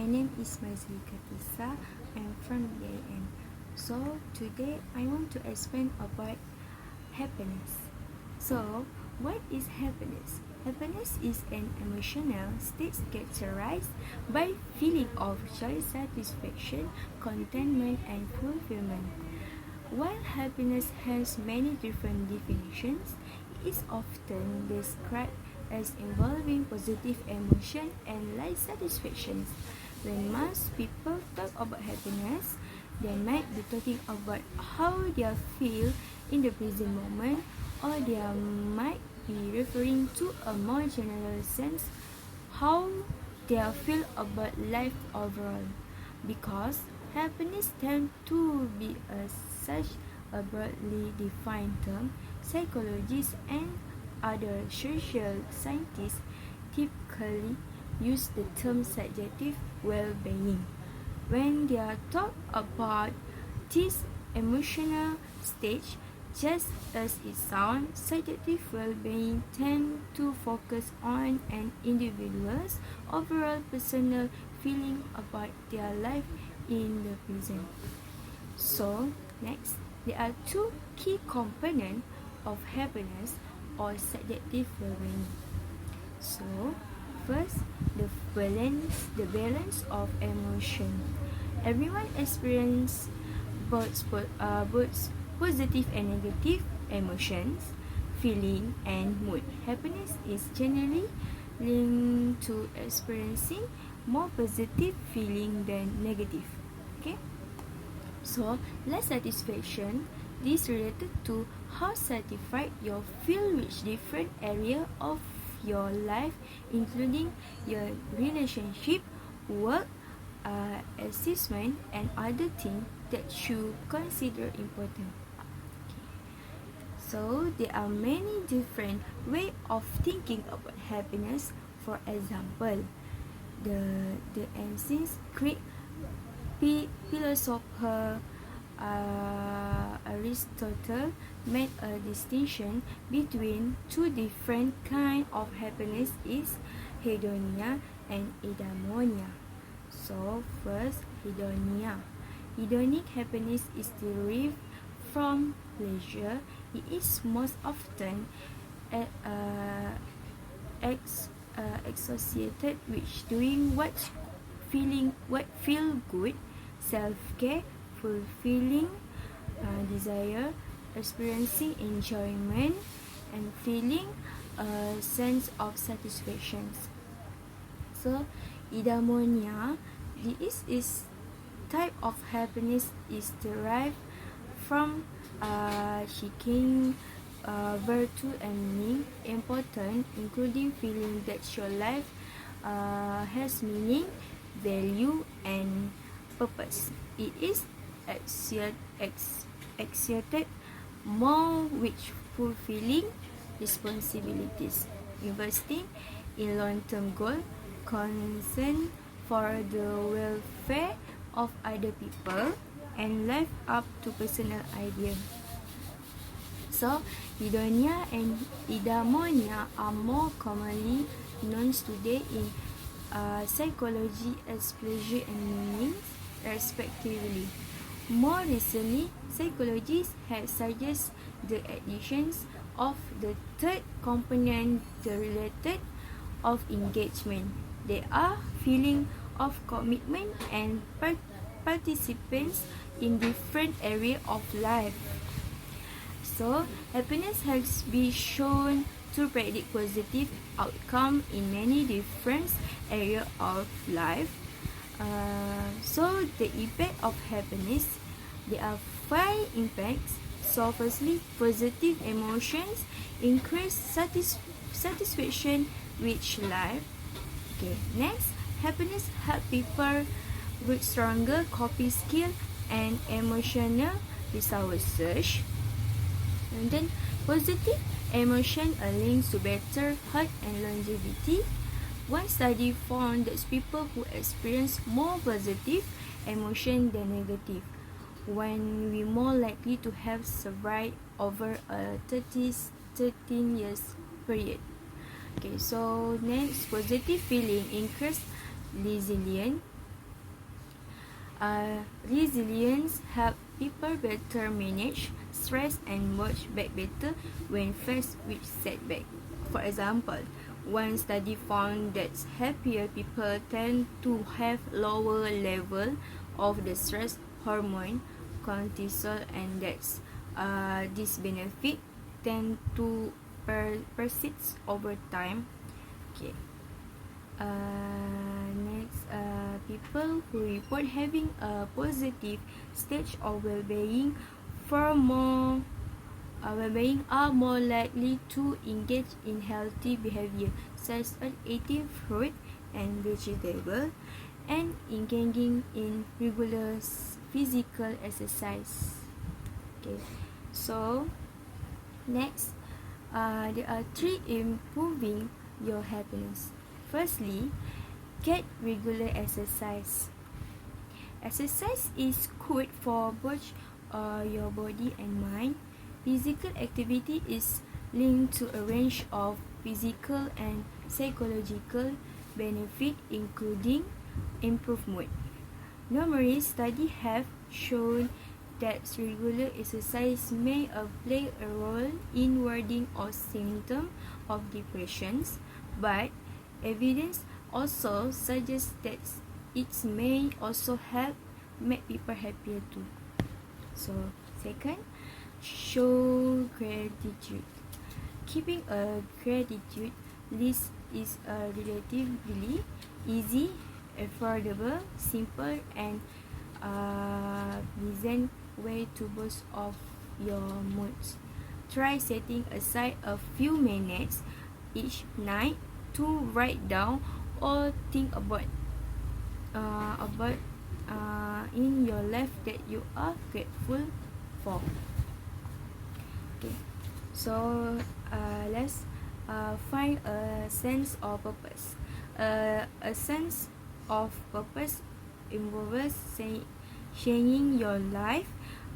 My name is Mazlika Tisa. I'm from BIN. So today I want to explain about happiness. So what is happiness? Happiness is an emotional state characterized by feeling of joy, satisfaction, contentment, and fulfillment. While happiness has many different definitions, it is often described as involving positive emotion and life satisfactions. When most people talk about happiness, they might be talking about how they feel in the present moment, or they might be referring to a more general sense how they feel about life overall. Because happiness tends to be such a broadly defined term, psychologists and other social scientists typically use the term subjective well-being when they are talk about this emotional stage. Just as it sounds, subjective well-being tend to focus on an individual's overall personal feeling about their life in the present. So, next, there are two key components of happiness or subjective well-being. So, first, the balance of emotion. Everyone experiences both positive and negative emotions, feeling, and mood. Happiness is generally linked to experiencing more positive feeling than negative. Okay? So, life satisfaction is related to how satisfied you feel with different area of your life, including your relationship, work, assessment, and other things that you consider important. So there are many different ways of thinking about happiness. For example, the ancient Greek philosopher Aristotle made a distinction between two different kinds of happiness is hedonia and eudaimonia. So first, hedonia. Hedonic happiness is derived from pleasure. It is most often associated with doing what feel good, self-care, fulfilling desire, experiencing enjoyment, and feeling a sense of satisfaction. So, eudaimonia, this type of happiness is derived from seeking virtue and meaning important, including feeling that your life has meaning, value, and purpose. It is excited more with fulfilling responsibilities, investing in long-term goals, concern for the welfare of other people, and live up to personal ideals. So, hedonia and eudaimonia are more commonly known today in psychology as pleasure and meaning, respectively. More recently, psychologists have suggested the addition of the third component, the related of engagement. They are feeling of commitment and participants in different areas of life. So, happiness has been shown to predict positive outcome in many different areas of life. So, the effect of happiness, there are 5 impacts. So, firstly, positive emotions increase satisfaction with life. Okay, next, happiness help people with stronger coping skill and emotional resources. And then, positive emotion are linked to better health and longevity. One study found that people who experience more positive emotion than negative, when we more likely to have survived over a 13 years period. Okay, so next, positive feeling increase resilience. Resilience helps people better manage stress and bounce back better when faced with setback. For example, one study found that happier people tend to have lower level of the stress hormone cortisol, and that this benefit tend to persist over time. Okay. Next, people who report having a positive stage of well-being are more likely to engage in healthy behavior such as eating fruit and vegetable and engaging in regular physical exercise. Okay, so next, there are 3 improving your happiness. Firstly, get regular exercise. Exercise is good for both your body and mind. Physical activity is linked to a range of physical and psychological benefits, including improved mood. Numerous studies have shown that regular exercise may play a role in warding off symptoms of depression, but evidence also suggests that it may also help make people happier too. So, second, show gratitude. Keeping a gratitude list is a relatively easy, affordable, simple, and pleasant way to boost off your moods. Try setting aside a few minutes each night to write down or think about in your life that you are grateful for. Okay, so let's find a sense of purpose. A sense of purpose involves seeing your life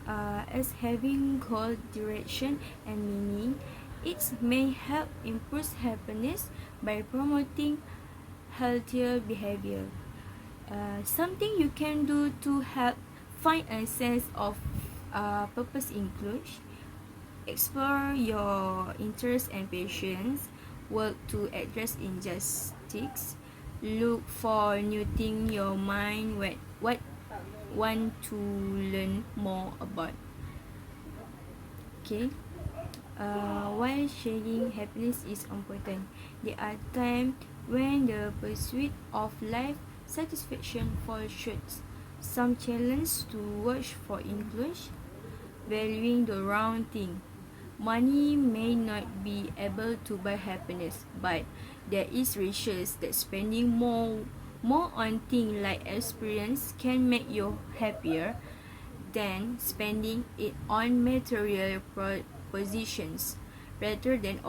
as having goal, direction, and meaning. It may help improve happiness by promoting healthier behavior. Something you can do to help find a sense of purpose includes explore your interests and passions, work to address injustice, look for new things your mind what want to learn more about. Okay. While sharing happiness is important, there are times when the pursuit of life satisfaction falls short. Some challenges to watch for include valuing the wrong thing. Money may not be able to buy happiness, but there is research that spending more on things like experience can make you happier than spending it on material possessions, rather than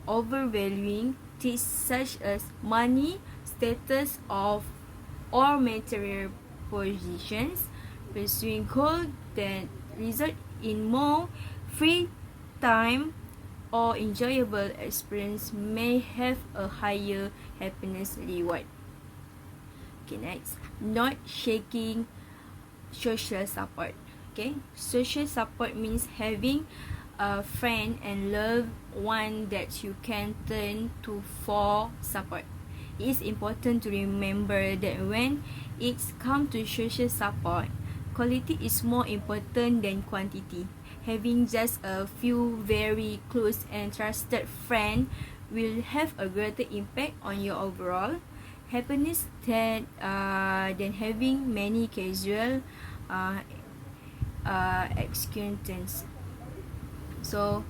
overvaluing things such as money, status of or material possessions. Pursuing goals that result in more free time or enjoyable experience may have a higher happiness reward. Okay, next, not shaking social support. Okay, social support means having a friend and loved one that you can turn to for support. It is important to remember that when it comes to social support, quality is more important than quantity. Having just a few very close and trusted friends will have a greater impact on your overall happiness than having many casual acquaintances. So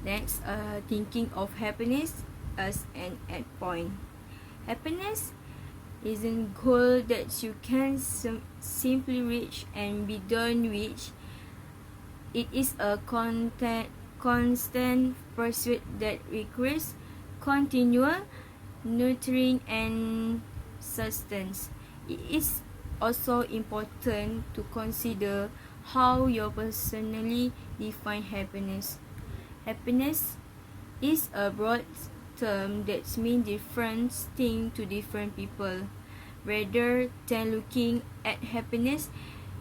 next, thinking of happiness as an endpoint. Happiness isn't a goal that you can simply reach and beyond which. It is a constant pursuit that requires continual nurturing and sustenance. It is also important to consider how you personally define happiness. Happiness is a broad term that means different things to different people. rather than looking at happiness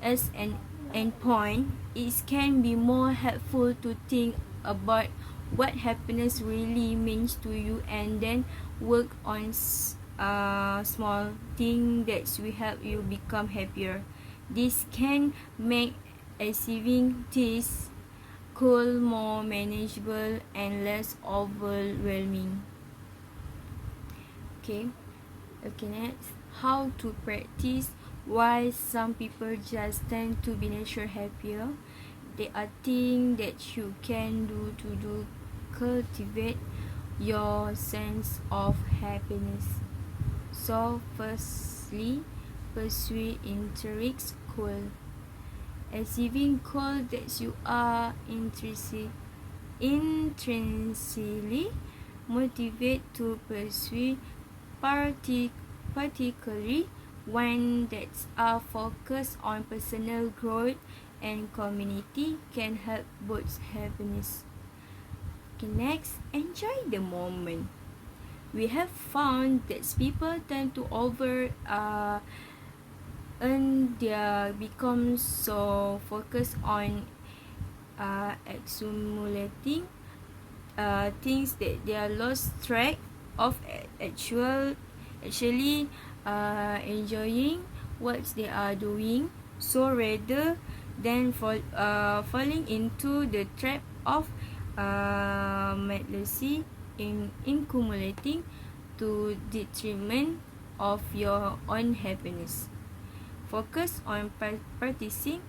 as an endpoint. It can be more helpful to think about what happiness really means to you and then work on small things that will help you become happier. This can make achieving this goal more manageable and less overwhelming. Okay, next, how to practice. Why some people just tend to be naturally happier. There are things that you can do to cultivate your sense of happiness. So firstly, pursue interest goal. Achieving goals that you are intrinsically motivated to pursue, particularly one that are focused on personal growth and community, can help boost happiness. Okay, next, enjoy the moment. We have found that people tend to and they become so focused on accumulating things that they are lost track of actually enjoying what they are doing. So rather than falling into the trap of mindlessly in accumulating to detriment of your own happiness. Focus on practicing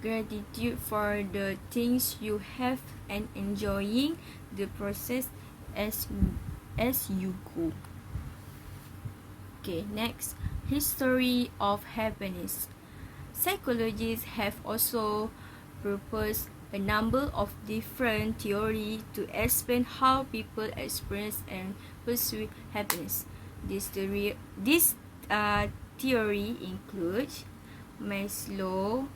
gratitude for the things you have and enjoying the process as you go. Okay, next, history of happiness. Psychologists have also proposed a number of different theories to explain how people experience and pursue happiness. This theory includes Maslow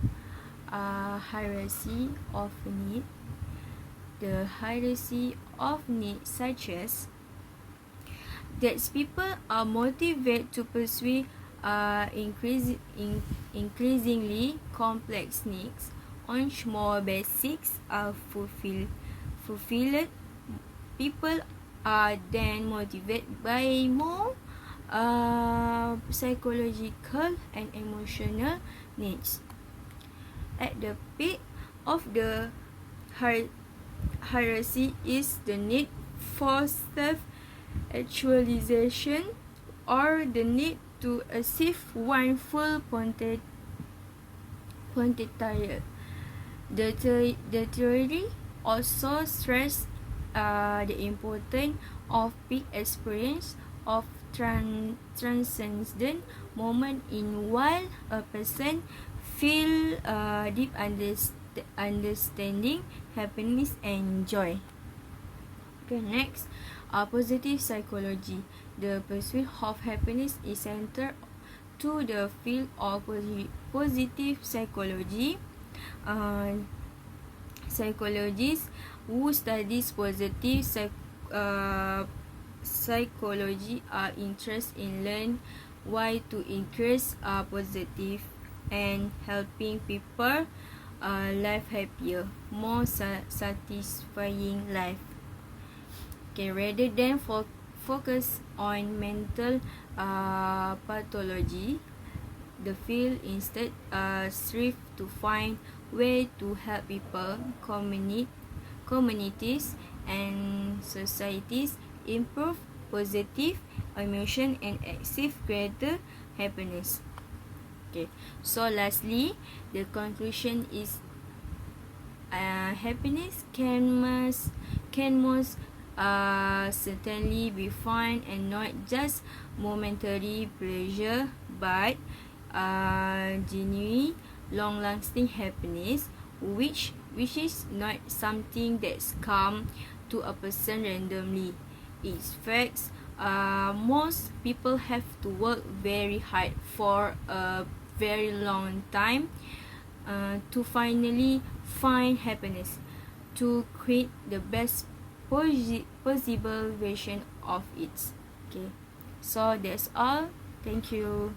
hierarchy of need. The hierarchy of needs suggests that people are motivated to pursue increasingly complex needs. Once more basics are fulfilled, people are then motivated by more psychological and emotional needs. At the peak of the hierarchy is the need for self-actualization, or the need to achieve one full potential. The theory also stresses the importance of peak experience of transcendent moment in while a person feel deep understanding, happiness and joy. Okay, next, positive psychology. The pursuit of happiness is centered to the field of positive psychology. Psychologists who studies positive psychology are interested in learn why to increase positive and helping people live happier, more satisfying life. Okay, rather than focus on mental pathology, the field instead strive to find way to help people, communities and societies improve positive emotion and achieve greater happiness. Okay, so lastly, the conclusion is happiness can most certainly be fun and not just momentary pleasure, but genuine, long-lasting happiness, which is not something that's come to a person randomly. In fact, most people have to work very hard for a very long time to finally find happiness, to create the best possible version of it. Okay, So that's all. Thank you.